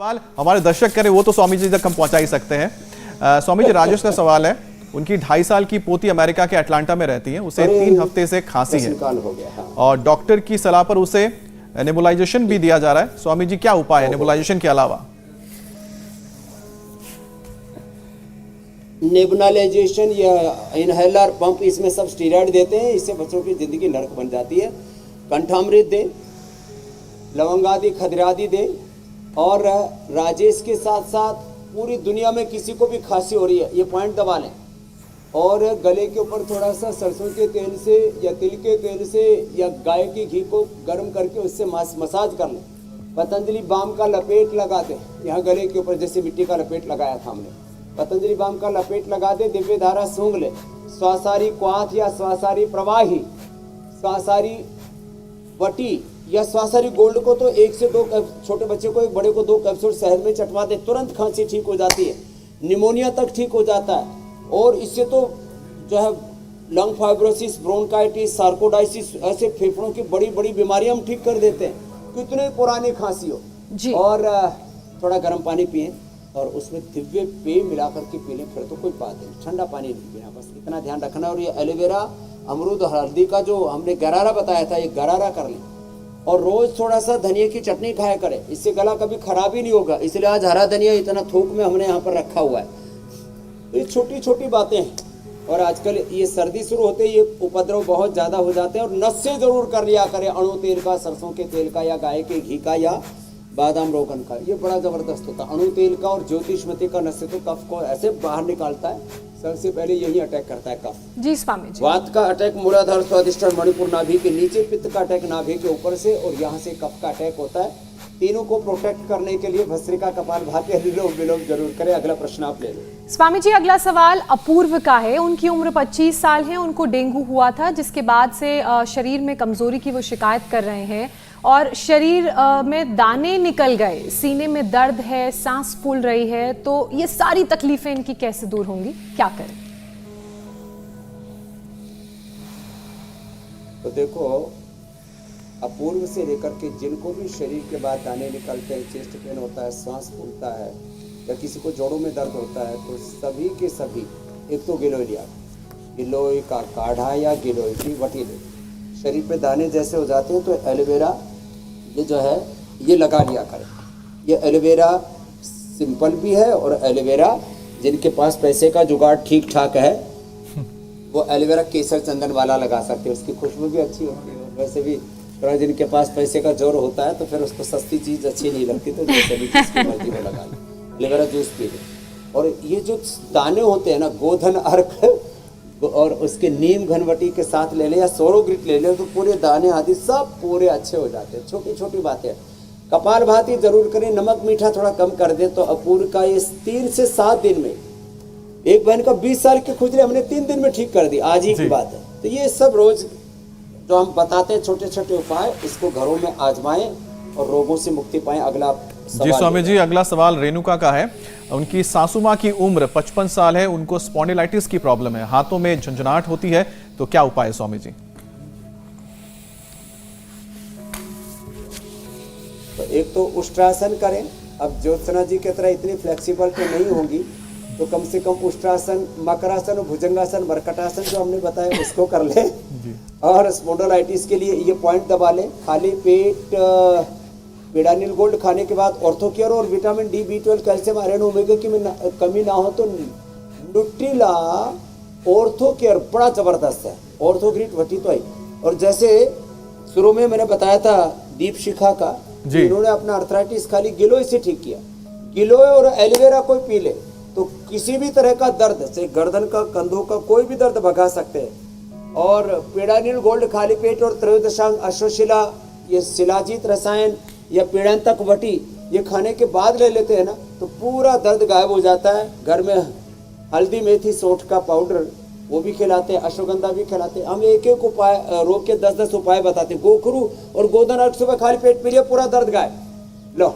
सवाल हमारे दर्शक करें वो तो स्वामी जी तक हम पहुंचा ही सकते हैं। स्वामी जी, राजेश का सवाल है, उनकी 2.5 साल की पोती अमेरिका के अटलांटा में रहती है, उसे 3 हफ्ते से खांसी है और डॉक्टर की सलाह पर उसे नेबुलाइजेशन भी दिया जा रहा है। स्वामी जी, क्या उपाय है नेबुलाइजेशन के अलावा? नेबुलाइजेशन या इनहेलर पंप, इसमें सब स्टीरॉयड देते हैं, इससे बच्चों की जिंदगी नरक बन जाती है। कंठामृत दें, लवंगादि खदरादि दें, और राजेश के साथ साथ पूरी दुनिया में किसी को भी खांसी हो रही है, ये पॉइंट दबा लें और गले के ऊपर थोड़ा सा सरसों के तेल से या तिल के तेल से या गाय के घी को गर्म करके उससे मसाज कर लें। पतंजलि बाम का लपेट लगा दें, यहाँ गले के ऊपर जैसे मिट्टी का लपेट लगाया था हमने, पतंजलि बाम का लपेट लगा दे, दिव्य धारा सूंघ ले। स्वासारी क्वाथ या स्वासारी प्रवाही, स्वासारी वटी या स्वासारी गोल्ड को तो 1 से 2 छोटे बच्चे को 1, बड़े को 2 कैप्सूल शहर में चटवा दे, तुरंत खांसी ठीक हो जाती है, निमोनिया तक ठीक हो जाता है। और इससे तो जो है लंग फाइब्रोसिस, ब्रोंकाइटिस, सार्कोडाइसिस, ऐसे फेफड़ों की बड़ी बड़ी बीमारियां हम ठीक कर देते हैं, कितने पुरानी खांसी हो जी। और थोड़ा गर्म पानी पिए और उसमें दिव्य पेय मिला करके पी लें, फिर तो कोई बात नहीं, ठंडा पानी नहीं पीना, बस इतना ध्यान रखना। और ये एलोवेरा, अमरूद, हल्दी का जो हमने गरारा बताया था, ये गरारा कर लें और रोज थोड़ा सा धनिया की चटनी खाया करें, इससे गला कभी खराब ही नहीं होगा। इसलिए आज हरा धनिया इतना थोक में हमने यहाँ पर रखा हुआ है। तो ये छोटी छोटी बातें हैं, और आजकल ये सर्दी शुरू होते ही ये उपद्रव बहुत ज़्यादा हो जाते हैं। और नस्से जरूर कर लिया करें, अणु तेल का, सरसों के तेल का या गाय के घी का या बादाम रोगन का, ये बड़ा ज़बरदस्त होता है। अणु तेल का और ज्योतिषमती का नस्से तो कफ को ऐसे बाहर निकालता है, सबसे पहले यही अटैक करता है कफ जी। स्वामी जी, वात का अटैक मूलाधार, स्वादिष्टान, मणिपुर, नाभि के नीचे, पित्त का अटैक नाभि के ऊपर से, और यहाँ से कफ का अटैक होता है। तीनों को प्रोटेक्ट करने के लिए भस्त्रिका, कपालभाति, अनुलोम विलोम जरूर करें। अगला प्रश्न आप ले लो। स्वामी जी, अगला सवाल अपूर्व का है। उनकी उम्र 25 साल है, उनको डेंगू हुआ था, जिसके बाद से शरीर में कमजोरी की वो शिकायत कर रहे हैं और शरीर में दाने निकल गए, सीने में दर्द है, सांस फूल रही है, तो ये सारी तकलीफें इनकी कैसे दूर होंगी, क्या करें? तो देखो, अपूर्व से लेकर के जिनको भी शरीर के बाद दाने निकलते हैं, चेस्ट पेन होता है, सांस फूलता है, या किसी को जोड़ों में दर्द होता है, तो सभी के सभी एक तो गिलोय लिया, गिलोय का काढ़ा या गिलोय की वटी ले। शरीर पे दाने जैसे हो जाते हैं तो एलोवेरा ये जो है ये लगा लिया करें। ये एलोवेरा सिंपल भी है, और एलोवेरा जिनके पास पैसे का जुगाड़ ठीक ठाक है वो एलोवेरा केसर चंदन वाला लगा सकते हैं, उसकी खुशबू भी अच्छी होती है। वैसे भी थोड़ा जिनके पास पैसे का जोर होता है तो फिर उसको सस्ती चीज़ अच्छी नहीं लगती, तो जैसे भी चीज़ की मर्जी में लगा लें, एलोवेरा जूस पी लें। और ये जो दाने होते हैं ना, गोधन अर्क और उसके नीम घनवटी के साथ ले लें या सोरोग्रिट ले लें, तो पूरे दाने आदि सब पूरे अच्छे हो जाते हैं। छोटी छोटी बातें। कपालभाति जरूर करें, नमक मीठा थोड़ा कम कर दें तो अपूर्व का ये 3 से 7 दिन में, एक बहन का 20 साल की खुजली हमने 3 दिन में ठीक कर दी, आज ही की बात है। तो ये सब रोज जो हम बताते हैं छोटे छोटे उपाय, इसको घरों में आजमाएं और रोगों से मुक्ति पाएं। अगला जी स्वामी जी, अगला सवाल रेणुका का है। उनकी सासू माँ की उम्र 55 साल है, उनको स्पॉन्डिलाइटिस की प्रॉब्लम है, हाथों में झंझनाहट होती है, तो क्या उपाय है स्वामी जी? तो एक तो उष्ट्रासन करें। अब ज्योत्सना जी की तरह इतनी फ्लेक्सिबल तो नहीं होंगी, तो कम से कम उष्ट्रासन, मकरासन और भुजंगासन, मरकटासन जो हमने बताया उसको कर ले। और स्पॉन्डिलाइटिस के लिए ये पॉइंट दबा लें। खाली पेट पेडानिल गोल्ड खाने के बाद ऑर्थोकेयर और vitamin D, B12, calcium, iron, omega की कमी ना हो तो न्यूट्रिला ऑर्थोकेयर बड़ा जबरदस्त है। ऑर्थोग्रिट वटी तो आई। और जैसे शुरू में मैंने बताया था दीप शिखा का, इन्होंने अपना अर्थराइटिस खाली गिलोय से ठीक किया। गिलोय और एलोवेरा कोई पी ले तो किसी भी तरह का दर्द, से गर्दन का, कंधों का कोई भी दर्द भगा सकते हैं। और पेडानिल गोल्ड खाली पेट और त्रयोदशांग अश्वशिला, ये शिलाजीत रसायन या पीड़ांतक वटी, ये खाने के बाद ले लेते हैं ना तो पूरा दर्द गायब हो जाता है। घर में हल्दी, मेथी, सौंठ का पाउडर वो भी खिलाते हैं, अश्वगंधा भी खिलाते हैं। हम एक एक उपाय, रोग के 10-10 उपाय बताते हैं। गोखरू और गोधन अर्क सुबह खाली पेट पी लिया, पूरा दर्द गायब। लो,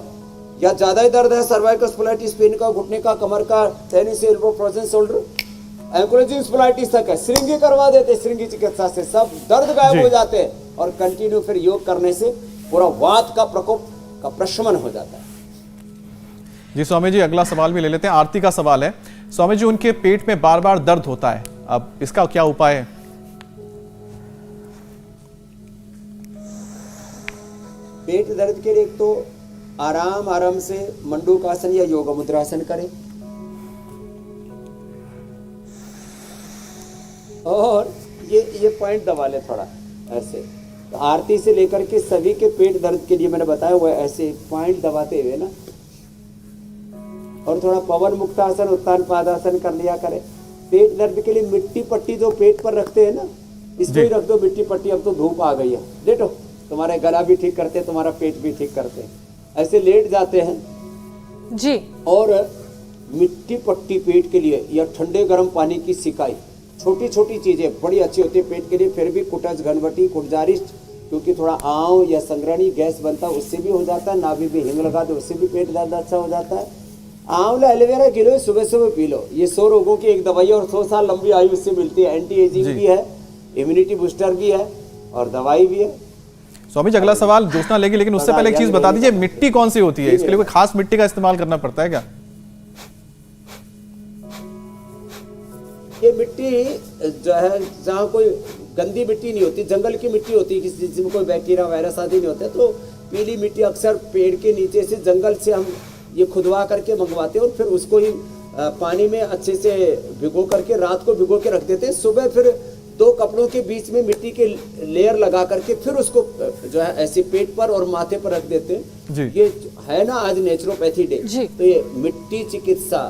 या ज्यादा ही दर्द है, सर्वाइकल स्पोलाइटिस, पेन का, घुटने का, कमर का, टेनिस एल्बो, फ्रोजन शोल्डर, एंकोलॉजी स्पोलाइटिस तक है, श्रृंगी करवा देते, श्रृंगी चिकित्सा से सब दर्द गायब हो जाते हैं। और कंटिन्यू फिर योग करने से पूरा वात का प्रकोप का प्रशमन हो जाता है। जी स्वामी जी, अगला सवाल भी ले लेते हैं। आरती का सवाल है, स्वामी जी उनके पेट में बार बार दर्द होता है, अब इसका क्या उपाय है? पेट दर्द के लिए एक तो आराम से मंडूकासन या योगा मुद्रासन करें, और ये पॉइंट दबा ले थोड़ा ऐसे। तो आरती से लेकर के सभी के पेट दर्द के लिए मैंने बताया हुआ है, ऐसे पॉइंट दबाते हुए ना, और थोड़ा पवन मुक्तासन उत्तान पादासन कर लिया करें। पेट दर्द के लिए मिट्टी पट्टी जो पेट पर रखते हैं ना, इसको ही रख दो मिट्टी पट्टी। अब तो धूप आ गई है, लेटो, तुम्हारा गला भी ठीक करते हैं, तुम्हारा पेट भी ठीक करते हैं। ऐसे लेट जाते हैं जी। और मिट्टी पट्टी पेट के लिए, या ठंडे गर्म पानी की सिकाई, छोटी छोटी चीजें बड़ी अच्छी होती है पेट के लिए। फिर भी कुटज घनवटी कुटजारिष्ट, क्योंकि थोड़ा आंव या संग्रहणी गैस बनता है, उससे भी हो जाता है। नाभि में हिंग लगा दो, उससे भी पेट दर्द अच्छा हो जाता है। आंवला एलोवेरा गिलो, सुबह सुबह पी लो। ये 100 रोगों की एक दवाई है, और 100 साल लंबी आयु इससे मिलती है। एंटी एजिंग भी है, इम्यूनिटी बूस्टर भी है, और दवाई भी है। स्वामी जी अगला सवाल जोशना लेगी, लेकिन उससे पहले एक चीज बता दीजिए, मिट्टी कौन सी होती है? इसके लिए कोई खास मिट्टी का इस्तेमाल करना पड़ता है क्या? ये मिट्टी जो है, जहाँ कोई गंदी मिट्टी नहीं होती, जंगल की मिट्टी होती है, जिसमें कोई बैक्टीरिया वायरस आदि नहीं होते, तो पीली मिट्टी अक्सर पेड़ के नीचे से जंगल से हम ये खुदवा करके मंगवाते हैं, और फिर उसको ही पानी में अच्छे से भिगो करके रात को भिगो के रख देते हैं। सुबह फिर 2 कपड़ों के बीच में मिट्टी के लेयर लगा करके फिर उसको जो है ऐसे पेट पर और माथे पर रख देते हैं। ये है ना आज नेचुरोपैथी डे, तो ये मिट्टी चिकित्सा,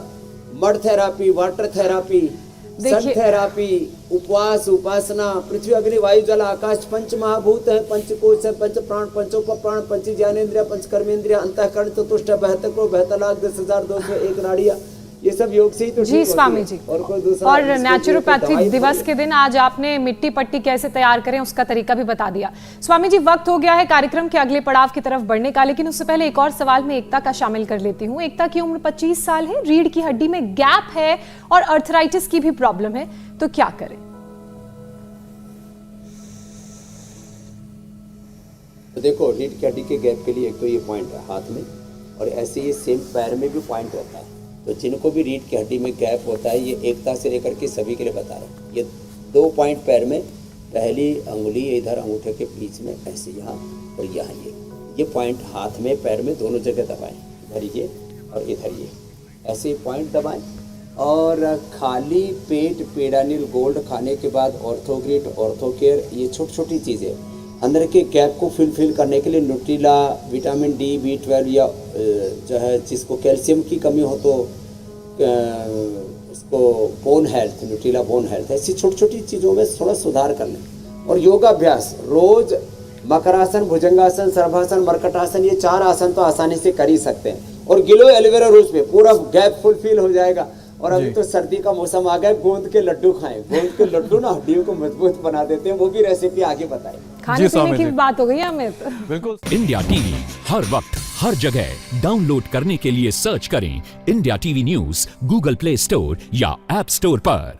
मड थेरापी, वाटर थेरापी, सन थेरापी, उपवास, उपासना, पृथ्वी अग्नि वायु जल आकाश, पंच महाभूत है, पंचकोश है, पंच प्राण, पंचोपप्राण, पंच ज्ञानेन्द्रिय, पंच कर्मेंद्रिय, अंतःकरण, चतुष्ट, 72 करोड़, 72 लाख 10,201 नाड़ियां, ये सब योग से ही तो जी स्वामी जी। और कोई दूसरा। और नेचुरोपैथी दिवस के दिन आज आपने मिट्टी पट्टी कैसे तैयार करें उसका तरीका भी बता दिया। स्वामी जी वक्त हो गया है कार्यक्रम के अगले पड़ाव की तरफ बढ़ने का, लेकिन उससे पहले एक और सवाल मैं एकता का शामिल कर लेती हूँ। एकता की उम्र 25 साल है, रीढ़ की हड्डी में गैप है और अर्थराइटिस की भी प्रॉब्लम है, तो क्या करें? तो देखो, रीढ़ की हड्डी के गैप के लिए एक तो ये पॉइंट है हाथ में, और ऐसे ये सेम पैर में भी पॉइंट रहता है। तो जिनको भी रीढ़ की हड्डी में गैप होता है, ये एकता से लेकर के सभी के लिए बता रहा हूँ। ये 2 पॉइंट पैर में, पहली अंगुली इधर अंगूठे के बीच में ऐसे यहाँ और यहाँ, ये पॉइंट हाथ में पैर में दोनों जगह दबाएं, इधर ये और इधर ये, ऐसे पॉइंट दबाएं। और खाली पेट पेडानिल गोल्ड खाने के बाद ऑर्थोग्रिट, ऑर्थोकेयर, ये छोटी छोटी चीज़ें अंदर के गैप को फिल करने के लिए न्यूट्रीला, विटामिन D, B12 या जो है जिसको कैल्शियम की कमी हो तो उसको bone health, Nutrela bone health, ऐसी छोटी छोटी चीज़ों में थोड़ा सुधार कर लें। और योगाभ्यास रोज मकरासन, भुजंगासन, सर्वासन, मरकटासन, ये 4 आसन तो आसानी से कर ही सकते हैं। और गिलो एलोवेरा रोज पे पूरा गैप फुलफिल हो जाएगा। और अभी तो सर्दी का मौसम आ गया, गोंद के लड्डू खाएं। गोंद के लड्डू ना हड्डियों को मजबूत बना देते हैं, वो भी रेसिपी आगे बताएं। खाने पीने की बात हो गई अमित। बिल्कुल। इंडिया टीवी हर वक्त हर जगह डाउनलोड करने के लिए सर्च करें India TV news Google play store या ऐप स्टोर पर।